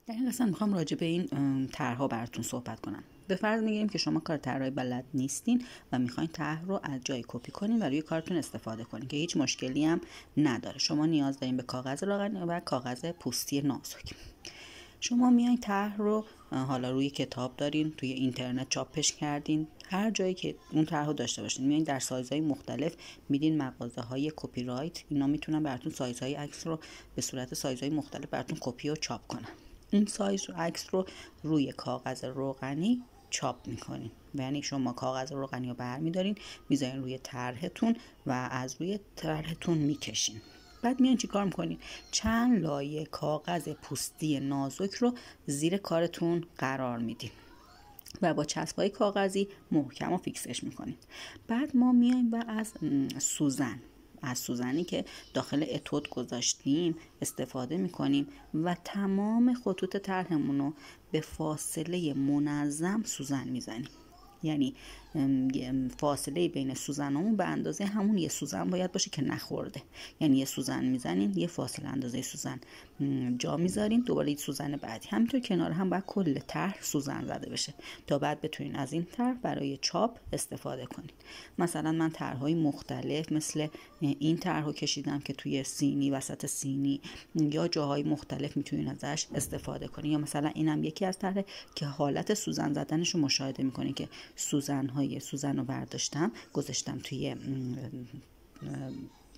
در این قسمت میخوام راجع به این طرح‌ها براتون صحبت کنم. به فرض میگیریم که شما کار طراحی بلد نیستین و میخواین طرح رو از جای کپی کنین و روی کارتون استفاده کنین که هیچ مشکلی هم نداره. شما نیاز دارین به کاغذ روغنی و کاغذ پوستی نازک. شما میایین طرح رو حالا روی کتاب دارین، توی اینترنت چاپش کردین، هر جایی که اون طرح رو داشته باشین میایین در سایزهای مختلف میدین مغازه‌های کپی رایت، اینا میتونن براتون سایزهای عکس رو به صورت سایزهای مختلف براتون کپی و چاپ کنن. این سایز عکس رو روی کاغذ روغنی چاپ میکنین، یعنی شما کاغذ روغنی رو برمیدارین میذارین روی طرحتون و از روی طرحتون میکشین. بعد میان چی کار میکنین؟ چند لایه کاغذ پوستی نازک رو زیر کارتون قرار میدین و با چسبای کاغذی محکم و فیکسش میکنین. بعد ما میایم و از سوزنی که داخل اتود گذاشتیم استفاده میکنیم و تمام خطوط طرحمون رو به فاصله منظم سوزن میزنیم. یعنی فاصله بین سوزنامون به اندازه همون یه سوزن باید باشه که نخورده. یعنی یه سوزن میزنین، یه فاصله اندازه سوزن جا میذارین، دوباره یه سوزن بعدی، همینطور کنار هم باید کل طرح سوزن زده بشه تا بعد بتونین از این طرح برای چاپ استفاده کنین. مثلا من طرح‌های مختلف مثل این طرح رو کشیدم که توی سینی، وسط سینی یا جاهای مختلف میتونین ازش استفاده کنین. یا مثلا اینم یکی از طرح که حالت سوزن زدنش رو مشاهده میکنین که سوزن رو برداشتم گذاشتم توی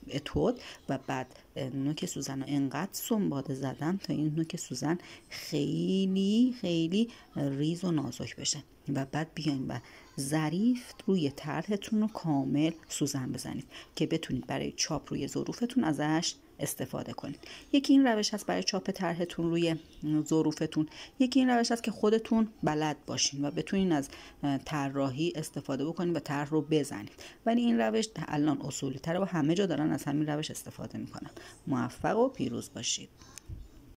اتود و بعد نوک سوزن رو انقدر سنباده زدم تا این نوک سوزن خیلی خیلی ریز و نازک بشه و بعد بیاین و ظریف روی طرحتون رو کامل سوزن بزنید که بتونید برای چاپ روی ظروفتون ازش استفاده کنید. یکی این روش هست برای چاپ طرحتون روی ظروفتون، یکی این روش هست که خودتون بلد باشین و بتونین از طراحی استفاده بکنید و طرح رو بزنید. ولی این روش الان اصولی تره و همه جا دارن از همین روش استفاده میکنن. موفق و پیروز باشید.